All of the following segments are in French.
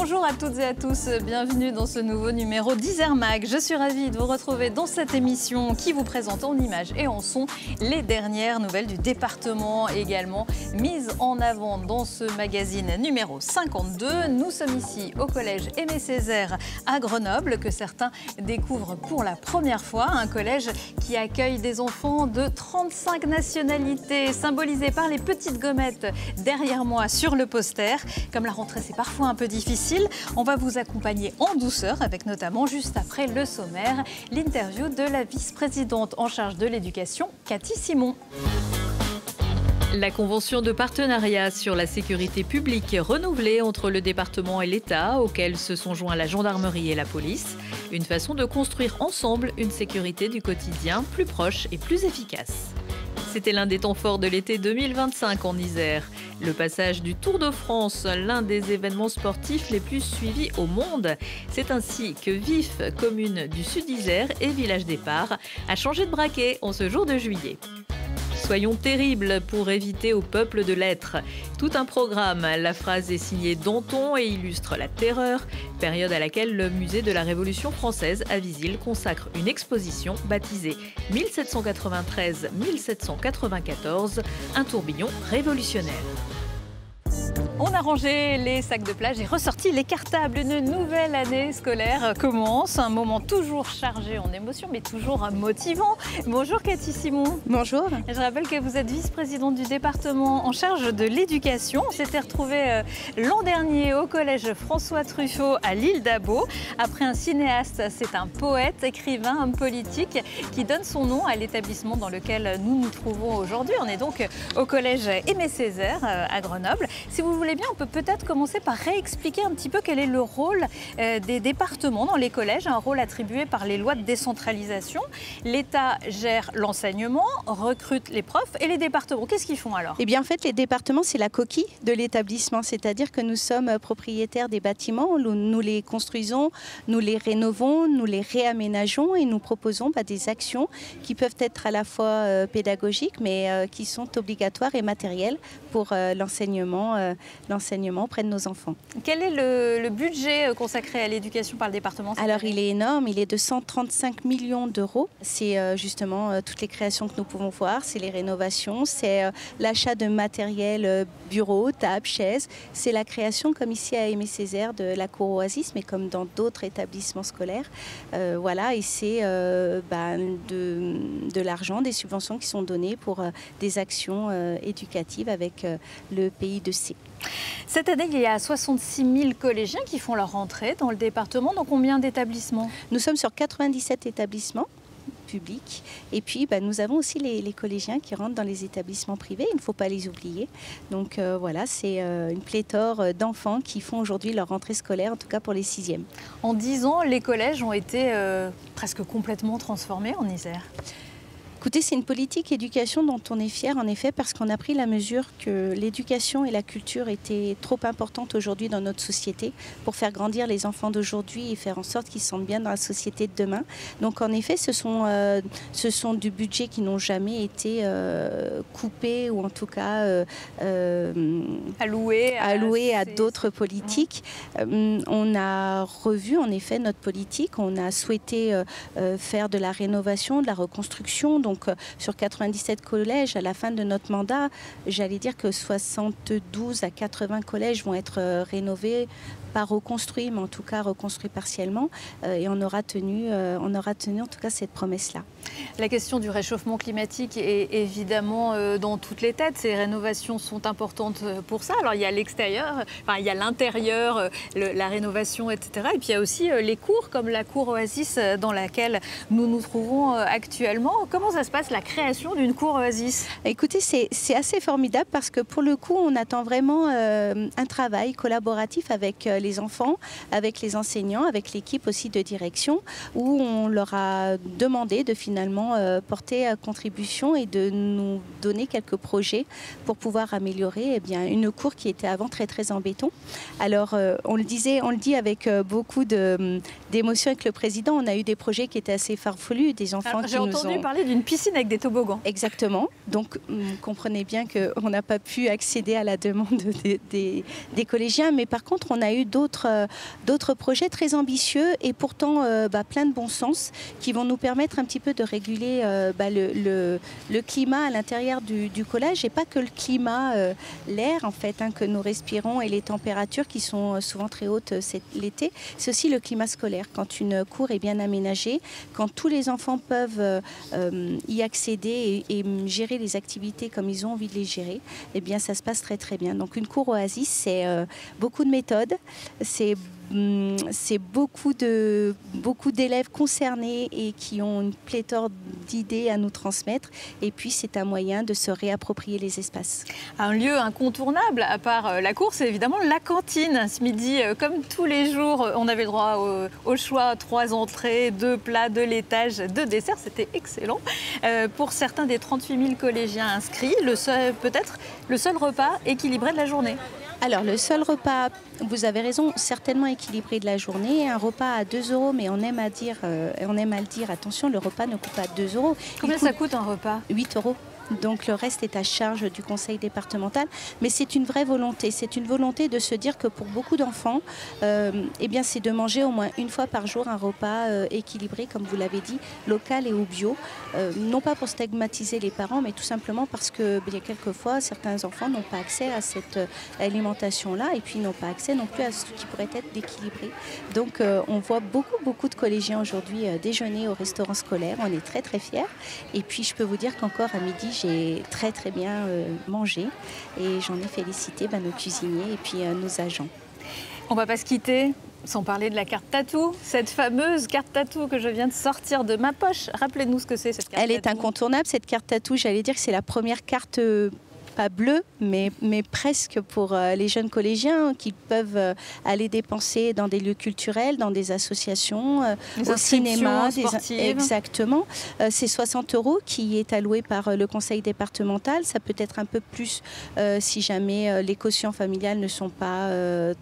Bonjour à toutes et à tous, bienvenue dans ce nouveau numéro d'Isère Mag. Je suis ravie de vous retrouver dans cette émission qui vous présente en images et en son les dernières nouvelles du département, également mises en avant dans ce magazine numéro 52. Nous sommes ici au collège Aimé Césaire à Grenoble, que certains découvrent pour la première fois. Un collège qui accueille des enfants de 35 nationalités, symbolisés par les petites gommettes derrière moi sur le poster. Comme la rentrée, c'est parfois un peu difficile, on va vous accompagner en douceur avec notamment, juste après le sommaire, l'interview de la vice-présidente en charge de l'éducation, Cathy Simon. La convention de partenariat sur la sécurité publique renouvelée entre le département et l'État, auquel se sont joints la gendarmerie et la police. Une façon de construire ensemble une sécurité du quotidien plus proche et plus efficace. C'était l'un des temps forts de l'été 2025 en Isère. Le passage du Tour de France, l'un des événements sportifs les plus suivis au monde. C'est ainsi que Vif, commune du sud d'Isère et village départ, a changé de braquet en ce jour de juillet. Soyons terribles pour éviter au peuple de l'être. Tout un programme. La phrase est signée Danton et illustre la terreur, période à laquelle le musée de la Révolution française à Visil consacre une exposition baptisée 1793-1794, un tourbillon révolutionnaire. On a rangé les sacs de plage et ressorti les cartables. Une nouvelle année scolaire commence. Un moment toujours chargé en émotions, mais toujours motivant. Bonjour Cathy Simon. Bonjour. Je rappelle que vous êtes vice-présidente du département en charge de l'éducation. On s'était retrouvés l'an dernier au collège François Truffaut à l'île d'Abo. Après un cinéaste, c'est un poète, écrivain, homme politique qui donne son nom à l'établissement dans lequel nous nous trouvons aujourd'hui. On est donc au collège Aimé Césaire à Grenoble. Si vous voulez bien, on peut peut-être commencer par réexpliquer un petit peu quel est le rôle des départements dans les collèges, un rôle attribué par les lois de décentralisation. L'État gère l'enseignement, recrute les profs et les départements, qu'est-ce qu'ils font alors? Eh bien en fait les départements c'est la coquille de l'établissement, c'est-à-dire que nous sommes propriétaires des bâtiments, nous les construisons, nous les rénovons, nous les réaménageons et nous proposons des actions qui peuvent être à la fois pédagogiques mais qui sont obligatoires et matérielles pour l'enseignement auprès de nos enfants. Quel est le budget consacré à l'éducation par le département? Alors il est énorme, il est de 135 millions d'euros. C'est justement toutes les créations que nous pouvons voir, c'est les rénovations, c'est l'achat de matériel bureau, table, chaise. C'est la création, comme ici à Aimé Césaire, de la cour Oasis, mais comme dans d'autres établissements scolaires. Voilà, et c'est de l'argent, des subventions qui sont données pour des actions éducatives avec le pays de C. Cette année, il y a 66 000 collégiens qui font leur entrée dans le département. Dans combien d'établissements? Nous sommes sur 97 établissements publics. Et puis, nous avons aussi les collégiens qui rentrent dans les établissements privés. Il ne faut pas les oublier. Donc voilà, c'est une pléthore d'enfants qui font aujourd'hui leur rentrée scolaire, en tout cas pour les 6e. En 10 ans, les collèges ont été presque complètement transformés en Isère. Écoutez, c'est une politique éducation dont on est fier en effet parce qu'on a pris la mesure que l'éducation et la culture étaient trop importantes aujourd'hui dans notre société pour faire grandir les enfants d'aujourd'hui et faire en sorte qu'ils se sentent bien dans la société de demain. Donc en effet, ce sont du budget qui n'ont jamais été coupés ou en tout cas alloués à d'autres politiques. On a revu en effet notre politique, on a souhaité faire de la rénovation, de la reconstruction. Donc sur 97 collèges, à la fin de notre mandat, j'allais dire que 72 à 80 collèges vont être rénovés, pas reconstruits, mais en tout cas reconstruits partiellement. Et on aura tenu en tout cas cette promesse-là. La question du réchauffement climatique est évidemment dans toutes les têtes. Ces rénovations sont importantes pour ça. Alors il y a l'extérieur, il y a l'intérieur, la rénovation, etc. Et puis il y a aussi les cours, comme la cour Oasis dans laquelle nous nous trouvons actuellement. Comment ça se passe, la création d'une cour Oasis? Écoutez, c'est assez formidable parce que pour le coup, on attend vraiment un travail collaboratif avec les enfants, avec les enseignants, avec l'équipe aussi de direction, où on leur a demandé de finalement porter contribution et de nous donner quelques projets pour pouvoir améliorer une cours qui était avant très en béton. Alors on le dit avec beaucoup d'émotion avec le président. On a eu des projets qui étaient assez farfelus, des enfants qui nous ont... J'ai entendu parler d'une piscine avec des toboggans. Exactement. Donc comprenez bien qu'on n'a pas pu accéder à la demande des collégiens, mais par contre on a eu d'autres projets très ambitieux et pourtant plein de bon sens qui vont nous permettre un petit peu de réguler le climat à l'intérieur du collège, et pas que le climat, l'air en fait que nous respirons et les températures qui sont souvent très hautes l'été. C'est aussi le climat scolaire. Quand une cour est bien aménagée, quand tous les enfants peuvent y accéder et gérer les activités comme ils ont envie de les gérer, eh bien ça se passe très bien. Donc une cour Oasis, c'est beaucoup de méthodes, c'est beaucoup d'élèves concernés et qui ont une pléthore d'idées à nous transmettre. Et puis, c'est un moyen de se réapproprier les espaces. Un lieu incontournable, à part la cour, c'est évidemment la cantine. Ce midi, comme tous les jours, on avait le droit au choix 3 entrées, 2 plats, 2 laitages, 2 desserts. C'était excellent. Pour certains des 38 000 collégiens inscrits, peut-être le seul repas équilibré de la journée. Alors, le seul repas, vous avez raison, certainement équilibré de la journée, un repas à 2 €, mais on aime à le dire, attention, le repas ne coûte pas 2 €. Combien ça coûte un repas? 8 €. Donc le reste est à charge du conseil départemental, mais c'est une vraie volonté. C'est une volonté de se dire que pour beaucoup d'enfants, eh bien c'est de manger au moins une fois par jour un repas équilibré, comme vous l'avez dit, local et ou bio. Non pas pour stigmatiser les parents, mais tout simplement parce que bien, quelquefois certains enfants n'ont pas accès à cette alimentation-là, et puis n'ont pas accès non plus à ce qui pourrait être d'équilibré. Donc on voit beaucoup de collégiens aujourd'hui déjeuner au restaurant scolaire. On est très fiers. Et puis je peux vous dire qu'encore à midi, j'ai très bien mangé, et j'en ai félicité nos cuisiniers et puis nos agents. On ne va pas se quitter sans parler de la carte tatou, cette fameuse carte tatou que je viens de sortir de ma poche. Rappelez-nous ce que c'est, cette carte tatou. Elle est incontournable, cette carte tatou. J'allais dire que c'est la première carte pas bleue, mais presque pour les jeunes collégiens qui peuvent aller dépenser dans des lieux culturels, dans des associations, au cinéma, exactement. C'est 60 € qui est alloué par le conseil départemental. Ça peut être un peu plus si jamais les cautions familiales ne sont pas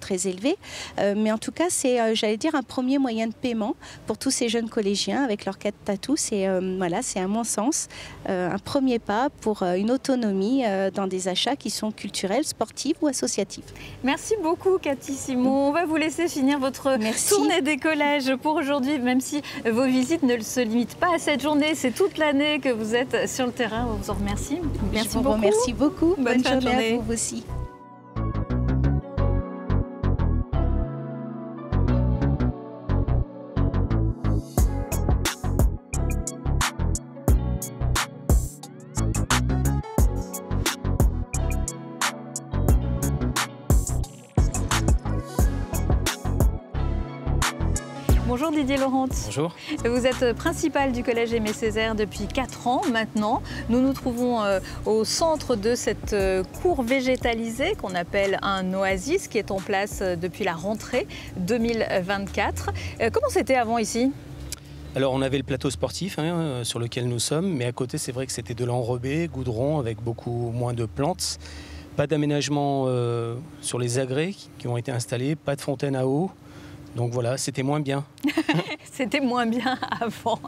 très élevées. Mais en tout cas, c'est, j'allais dire, un premier moyen de paiement pour tous ces jeunes collégiens avec leur carte tatou. C'est à mon sens un premier pas pour une autonomie dans des achats qui sont culturels, sportifs ou associatifs. Merci beaucoup Cathy Simon. On va vous laisser finir votre tournée des collèges pour aujourd'hui, même si vos visites ne se limitent pas à cette journée. C'est toute l'année que vous êtes sur le terrain. On vous en remercie. Merci beaucoup. Merci beaucoup. Bonne journée à vous aussi. Bonjour Didier Laurent. Bonjour. Vous êtes principal du collège Aimé Césaire depuis 4 ans maintenant. Nous nous trouvons au centre de cette cour végétalisée qu'on appelle un oasis, qui est en place depuis la rentrée 2024. Comment c'était avant ici ? Alors on avait le plateau sportif sur lequel nous sommes, mais à côté c'est vrai que c'était de l'enrobé, goudron avec beaucoup moins de plantes. Pas d'aménagement sur les agrès qui ont été installés, pas de fontaine à eau. Donc voilà, c'était moins bien. C'était moins bien avant.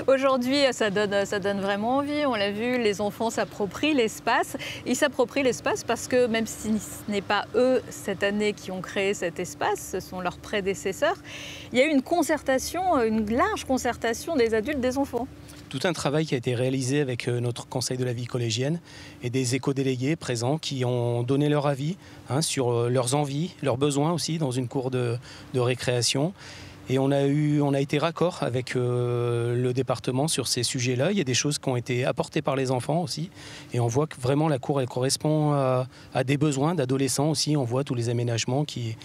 Aujourd'hui, ça donne vraiment envie. On l'a vu, les enfants s'approprient l'espace. Ils s'approprient l'espace parce que même si ce n'est pas eux, cette année, qui ont créé cet espace, ce sont leurs prédécesseurs, il y a eu une concertation, une large concertation des adultes, des enfants. Tout un travail qui a été réalisé avec notre conseil de la vie collégienne et des éco-délégués présents qui ont donné leur avis sur leurs envies, leurs besoins aussi dans une cour de récréation. Et on a été raccord avec le département sur ces sujets-là. Il y a des choses qui ont été apportées par les enfants aussi. Et on voit que vraiment la cour elle correspond à des besoins d'adolescents aussi. On voit tous les aménagements qui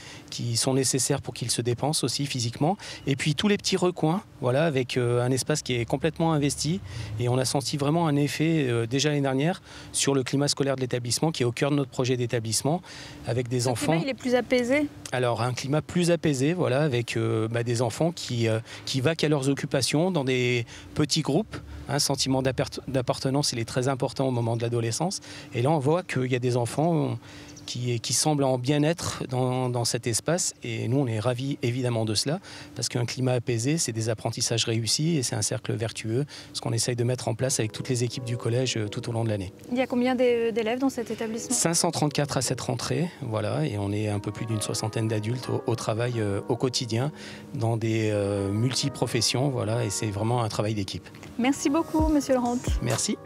sont nécessaires pour qu'ils se dépensent aussi physiquement. Et puis tous les petits recoins, voilà, avec un espace qui est complètement investi. Et on a senti vraiment un effet déjà l'année dernière sur le climat scolaire de l'établissement qui est au cœur de notre projet d'établissement avec des enfants. Le climat, il est plus apaisé ? Alors un climat plus apaisé, voilà, avec des enfants qui vaquent à leurs occupations dans des petits groupes. Un sentiment d'appartenance, il est très important au moment de l'adolescence. Et là, on voit qu'il y a des enfants qui semble en bien-être dans cet espace. Et nous, on est ravis évidemment de cela, parce qu'un climat apaisé, c'est des apprentissages réussis et c'est un cercle vertueux, ce qu'on essaye de mettre en place avec toutes les équipes du collège tout au long de l'année. Il y a combien d'élèves dans cet établissement ? 534 à cette rentrée, voilà, et on est un peu plus d'une soixantaine d'adultes au travail au quotidien, dans des multi-professions, voilà, et c'est vraiment un travail d'équipe. Merci beaucoup, monsieur Laurent. Merci.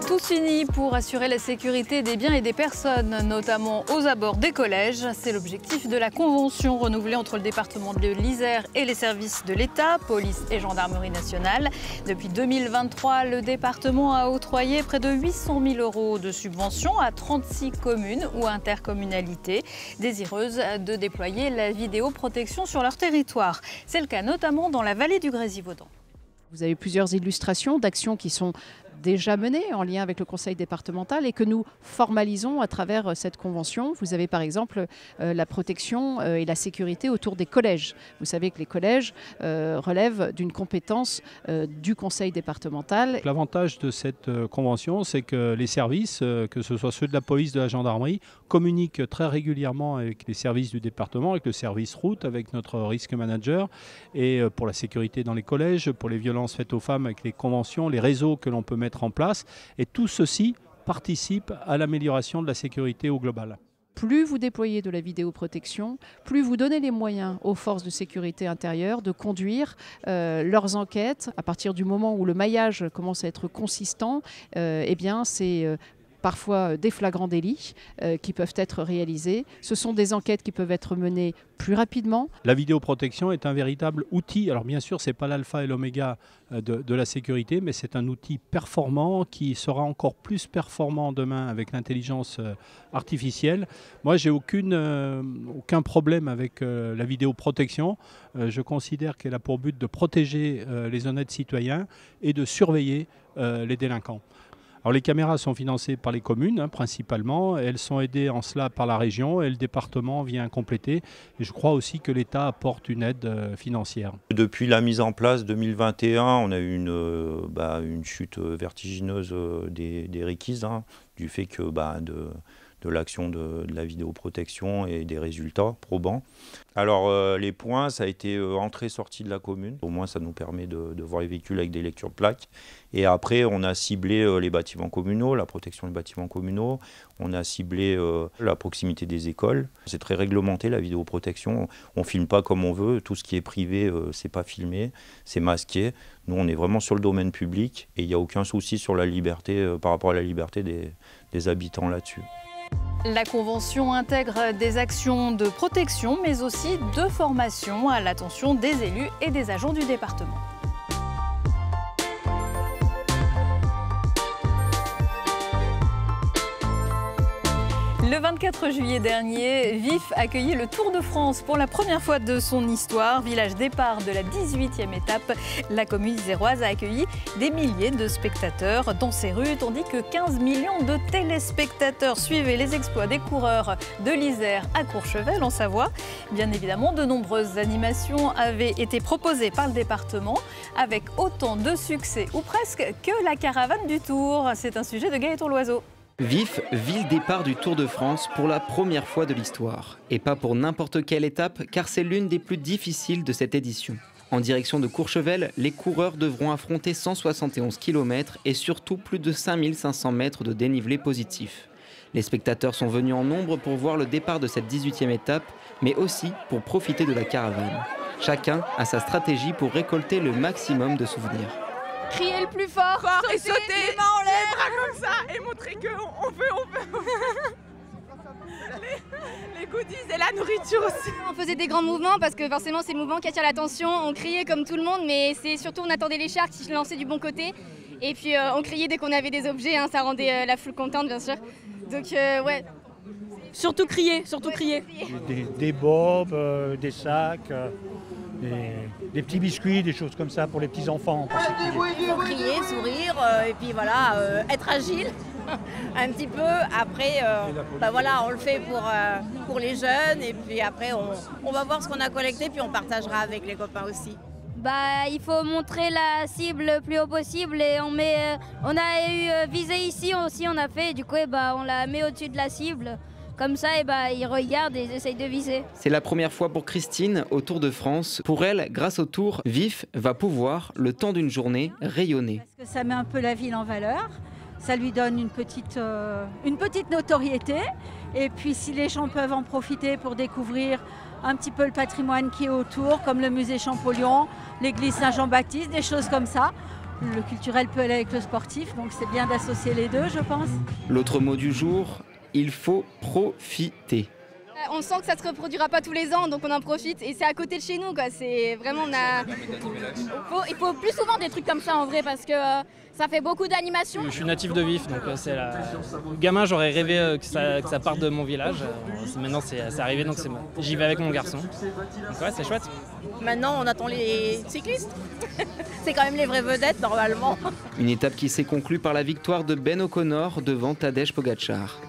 Tout fini pour assurer la sécurité des biens et des personnes, notamment aux abords des collèges. C'est l'objectif de la convention renouvelée entre le département de l'Isère et les services de l'État, police et gendarmerie nationale. Depuis 2023, le département a octroyé près de 800 000 € de subventions à 36 communes ou intercommunalités désireuses de déployer la vidéoprotection sur leur territoire. C'est le cas notamment dans la vallée du Grésivaudan. Vous avez plusieurs illustrations d'actions qui sont déjà menées en lien avec le conseil départemental et que nous formalisons à travers cette convention. Vous avez par exemple la protection et la sécurité autour des collèges. Vous savez que les collèges relèvent d'une compétence du conseil départemental. L'avantage de cette convention, c'est que les services, que ce soit ceux de la police, de la gendarmerie, communiquent très régulièrement avec les services du département, avec le service route, avec notre risque manager, et pour la sécurité dans les collèges, pour les violences faites aux femmes, avec les conventions, les réseaux que l'on peut mettre en place, et tout ceci participe à l'amélioration de la sécurité au global. Plus vous déployez de la vidéoprotection, plus vous donnez les moyens aux forces de sécurité intérieure de conduire leurs enquêtes. À partir du moment où le maillage commence à être consistant, eh bien c'est parfois des flagrants délits qui peuvent être réalisés. Ce sont des enquêtes qui peuvent être menées plus rapidement. La vidéoprotection est un véritable outil. Alors bien sûr, ce n'est pas l'alpha et l'oméga de la sécurité, mais c'est un outil performant qui sera encore plus performant demain avec l'intelligence artificielle. Moi, j'ai aucun problème avec la vidéoprotection. Je considère qu'elle a pour but de protéger les honnêtes citoyens et de surveiller les délinquants. Alors les caméras sont financées par les communes principalement, elles sont aidées en cela par la région et le département vient compléter. Et je crois aussi que l'État apporte une aide financière. Depuis la mise en place 2021, on a eu une chute vertigineuse des requises, du fait que de l'action de la vidéoprotection et des résultats probants. Alors les points, ça a été entrée-sortie de la commune. Au moins ça nous permet de voir les véhicules avec des lectures de plaques. Et après on a ciblé les bâtiments communaux, la protection des bâtiments communaux. On a ciblé la proximité des écoles. C'est très réglementé la vidéoprotection. On ne filme pas comme on veut. Tout ce qui est privé, c'est pas filmé, c'est masqué. Nous on est vraiment sur le domaine public et il n'y a aucun souci sur la liberté par rapport à la liberté des habitants là-dessus. La convention intègre des actions de protection, mais aussi de formation à l'attention des élus et des agents du département. Le 24 juillet dernier, Vif accueillit le Tour de France pour la première fois de son histoire. Village départ de la 18e étape, la commune iséroise a accueilli des milliers de spectateurs dans ses rues, tandis que 15 millions de téléspectateurs suivaient les exploits des coureurs de l'Isère à Courchevel, en Savoie. Bien évidemment, de nombreuses animations avaient été proposées par le département, avec autant de succès, ou presque, que la caravane du Tour. C'est un sujet de Gaëtan Loiseau. Vif vit le départ du Tour de France pour la première fois de l'histoire. Et pas pour n'importe quelle étape, car c'est l'une des plus difficiles de cette édition. En direction de Courchevel, les coureurs devront affronter 171 km et surtout plus de 5500 mètres de dénivelé positif. Les spectateurs sont venus en nombre pour voir le départ de cette 18e étape, mais aussi pour profiter de la caravane. Chacun a sa stratégie pour récolter le maximum de souvenirs. Crier le plus fort, et sauter les mains en l'air, les bras comme ça et montrer qu'on peut. Les goodies et la nourriture aussi. On faisait des grands mouvements parce que forcément c'est le mouvement qui attire l'attention. On criait comme tout le monde, mais c'est surtout on attendait les chars qui se lançaient du bon côté. Et puis on criait dès qu'on avait des objets, ça rendait la foule contente bien sûr. Donc ouais. Surtout crier, surtout crier. Des bobs, des sacs. Des petits biscuits, des choses comme ça pour les petits enfants en particulier. Faut crier, sourire et puis voilà, être agile un petit peu. Après, voilà, on le fait pour les jeunes et puis après on va voir ce qu'on a collecté puis on partagera avec les copains aussi. Il faut montrer la cible le plus haut possible et on a eu visé ici aussi, on a fait, du coup on la met au-dessus de la cible. Comme ça, ils regardent et ils essayent de viser. C'est la première fois pour Christine au Tour de France. Pour elle, grâce au Tour, Vif va pouvoir, le temps d'une journée, rayonner. Parce que ça met un peu la ville en valeur, ça lui donne une petite notoriété. Et puis si les gens peuvent en profiter pour découvrir un petit peu le patrimoine qui est autour, comme le musée Champollion, l'église Saint-Jean-Baptiste, des choses comme ça. Le culturel peut aller avec le sportif, donc c'est bien d'associer les deux, je pense. L'autre mot du jour, il faut profiter. On sent que ça ne se reproduira pas tous les ans, donc on en profite. Et c'est à côté de chez nous, quoi. C'est vraiment, Il faut plus souvent des trucs comme ça en vrai, parce que ça fait beaucoup d'animations. Je suis natif de Vif, donc gamin, j'aurais rêvé que ça parte de mon village. Maintenant, c'est arrivé, donc j'y vais avec mon garçon. Donc ouais, c'est chouette. Maintenant, on attend les cyclistes. C'est quand même les vraies vedettes, normalement. Une étape qui s'est conclue par la victoire de Ben O'Connor devant Tadej Pogačar.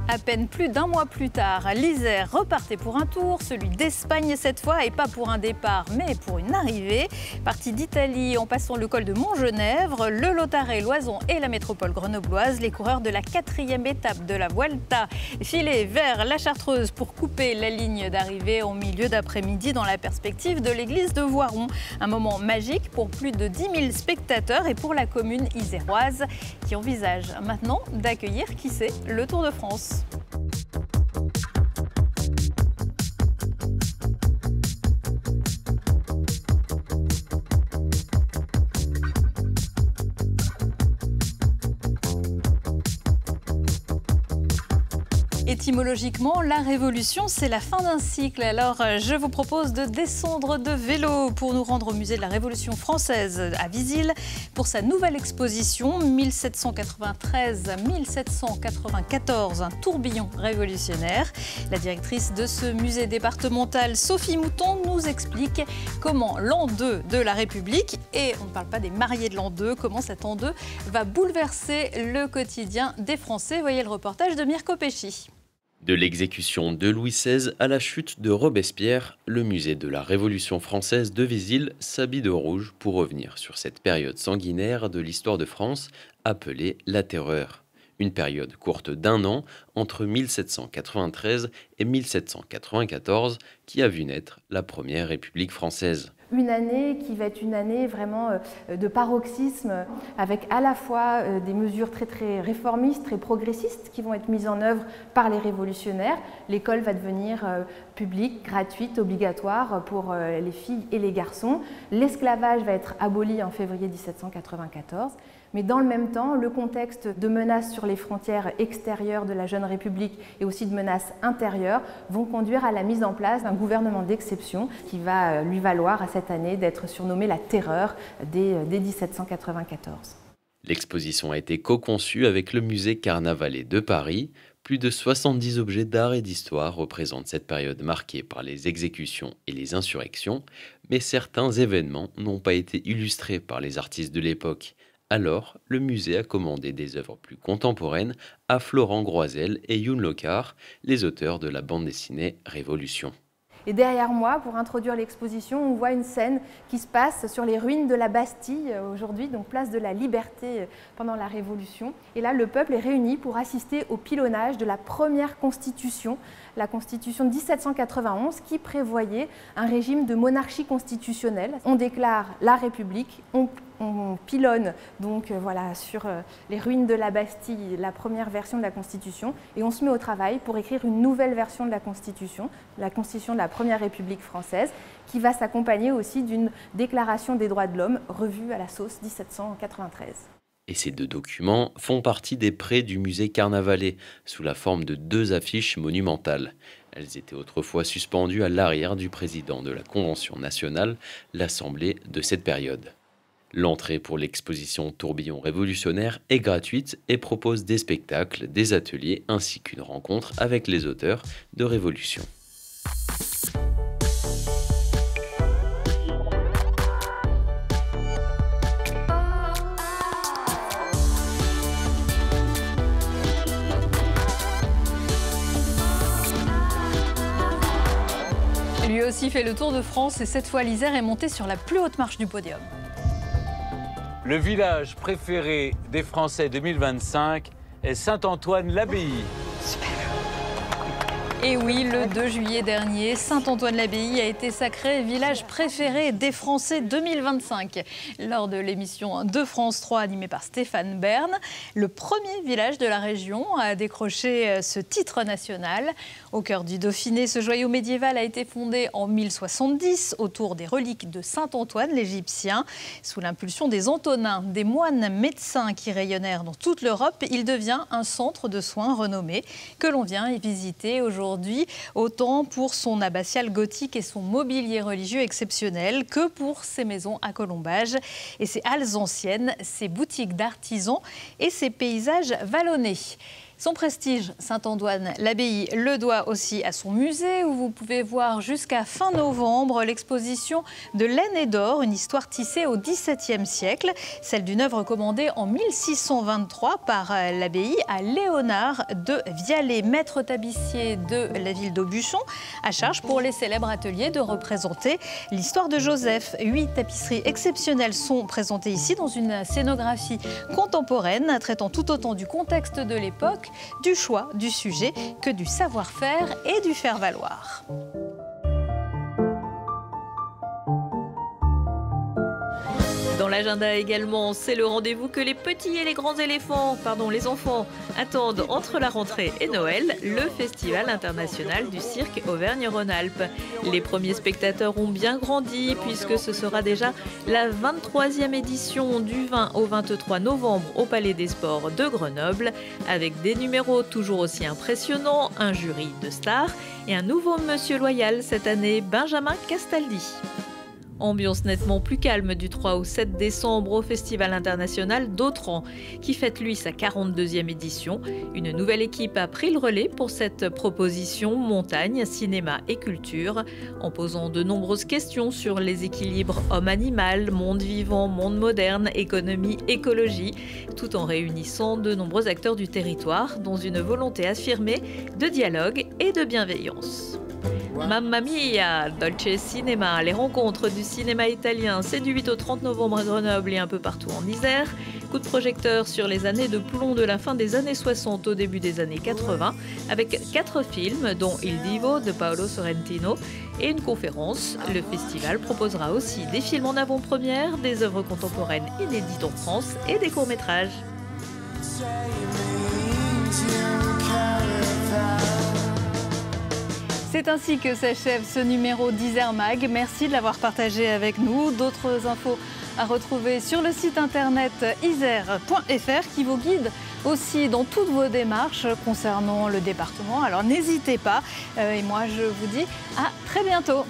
À peine plus d'un mois plus tard, l'Isère repartait pour un tour, celui d'Espagne cette fois, et pas pour un départ, mais pour une arrivée. Parti d'Italie en passant le col de Montgenèvre, le Lotaret, l'Oison et la métropole grenobloise, les coureurs de la 4e étape de la Vuelta filaient vers la Chartreuse pour couper la ligne d'arrivée en milieu d'après-midi dans la perspective de l'église de Voiron. Un moment magique pour plus de 10 000 spectateurs et pour la commune iséroise qui envisage maintenant d'accueillir, qui sait, le Tour de France. Étymologiquement, la Révolution, c'est la fin d'un cycle. Alors, je vous propose de descendre de vélo pour nous rendre au musée de la Révolution française à Visil pour sa nouvelle exposition 1793-1794, un tourbillon révolutionnaire. La directrice de ce musée départemental, Sophie Mouton, nous explique comment l'an 2 de la République, et on ne parle pas des mariés de l'an 2, comment cet an 2 va bouleverser le quotidien des Français. Voyez le reportage de Mirko Pesci. De l'exécution de Louis XVI à la chute de Robespierre, le musée de la Révolution française de Visil s'habille de rouge pour revenir sur cette période sanguinaire de l'histoire de France appelée la Terreur. Une période courte d'un an, entre 1793 et 1794, qui a vu naître la Première République française. Une année qui va être une année vraiment de paroxysme, avec à la fois des mesures très réformistes, très progressistes qui vont être mises en œuvre par les révolutionnaires. L'école va devenir publique, gratuite, obligatoire pour les filles et les garçons. L'esclavage va être aboli en février 1794. Mais dans le même temps, le contexte de menaces sur les frontières extérieures de la jeune République et aussi de menaces intérieures vont conduire à la mise en place d'un gouvernement d'exception qui va lui valoir à cette année d'être surnommé la Terreur dès 1794. L'exposition a été co-conçue avec le musée Carnavalet de Paris. Plus de 70 objets d'art et d'histoire représentent cette période marquée par les exécutions et les insurrections, mais certains événements n'ont pas été illustrés par les artistes de l'époque. Alors, le musée a commandé des œuvres plus contemporaines à Florent Groisel et Youn Locard, les auteurs de la bande dessinée Révolution. Et derrière moi, pour introduire l'exposition, on voit une scène qui se passe sur les ruines de la Bastille aujourd'hui, donc place de la Liberté pendant la Révolution. Et là, le peuple est réuni pour assister au pilonnage de la première constitution, la constitution de 1791, qui prévoyait un régime de monarchie constitutionnelle. On déclare la République, on pilonne donc voilà, sur les ruines de la Bastille la première version de la Constitution et on se met au travail pour écrire une nouvelle version de la Constitution de la Première République française, qui va s'accompagner aussi d'une déclaration des droits de l'homme revue à la sauce 1793. Et ces deux documents font partie des prêts du musée Carnavalet, sous la forme de 2 affiches monumentales. Elles étaient autrefois suspendues à l'arrière du président de la Convention nationale, l'Assemblée de cette période. L'entrée pour l'exposition Tourbillon révolutionnaire est gratuite et propose des spectacles, des ateliers ainsi qu'une rencontre avec les auteurs de Révolution. Lui a aussi fait le tour de France et cette fois l'Isère est monté sur la plus haute marche du podium. Le village préféré des Français 2025 est Saint-Antoine-l'Abbaye. Et oui, le 2 juillet dernier, Saint-Antoine-l'Abbaye a été sacré village préféré des Français 2025. Lors de l'émission de France 3 animée par Stéphane Bern, le premier village de la région a décroché ce titre national. Au cœur du Dauphiné, ce joyau médiéval a été fondé en 1070 autour des reliques de Saint-Antoine l'Égyptien. Sous l'impulsion des Antonins, des moines médecins qui rayonnèrent dans toute l'Europe, il devient un centre de soins renommé que l'on vient y visiter aujourd'hui, autant pour son abbatiale gothique et son mobilier religieux exceptionnel que pour ses maisons à colombages et ses halles anciennes, ses boutiques d'artisans et ses paysages vallonnés. Son prestige, Saint-Antoine-l'Abbaye, le doit aussi à son musée où vous pouvez voir jusqu'à fin novembre l'exposition de laine et d'or, une histoire tissée au XVIIe siècle, celle d'une œuvre commandée en 1623 par l'abbaye à Léonard de Vialet, maître tapissier de la ville d'Aubusson, à charge pour les célèbres ateliers de représenter l'histoire de Joseph. 8 tapisseries exceptionnelles sont présentées ici dans une scénographie contemporaine traitant tout autant du contexte de l'époque, du choix du sujet que du savoir-faire et du faire-valoir. Dans l'agenda également, c'est le rendez-vous que les petits et les grands les enfants attendent entre la rentrée et Noël, le Festival international du cirque Auvergne-Rhône-Alpes. Les premiers spectateurs ont bien grandi puisque ce sera déjà la 23e édition du 20 au 23 novembre au Palais des Sports de Grenoble, avec des numéros toujours aussi impressionnants, un jury de stars et un nouveau monsieur loyal cette année, Benjamin Castaldi. Ambiance nettement plus calme du 3 au 7 décembre au Festival international d'Autran, qui fête lui sa 42e édition. Une nouvelle équipe a pris le relais pour cette proposition montagne, cinéma et culture, en posant de nombreuses questions sur les équilibres homme-animal, monde vivant, monde moderne, économie, écologie, tout en réunissant de nombreux acteurs du territoire dans une volonté affirmée de dialogue et de bienveillance. Mamma Mia, Dolce Cinema, les rencontres du cinéma italien, c'est du 8 au 30 novembre à Grenoble et un peu partout en Isère. Coup de projecteur sur les années de plomb de la fin des années 60 au début des années 80, avec 4 films, dont Il Divo de Paolo Sorrentino, et une conférence. Le festival proposera aussi des films en avant-première, des œuvres contemporaines inédites en France et des courts-métrages. C'est ainsi que s'achève ce numéro d'Isère Mag. Merci de l'avoir partagé avec nous. D'autres infos à retrouver sur le site internet isère.fr qui vous guide aussi dans toutes vos démarches concernant le département. Alors n'hésitez pas. Et moi, je vous dis à très bientôt.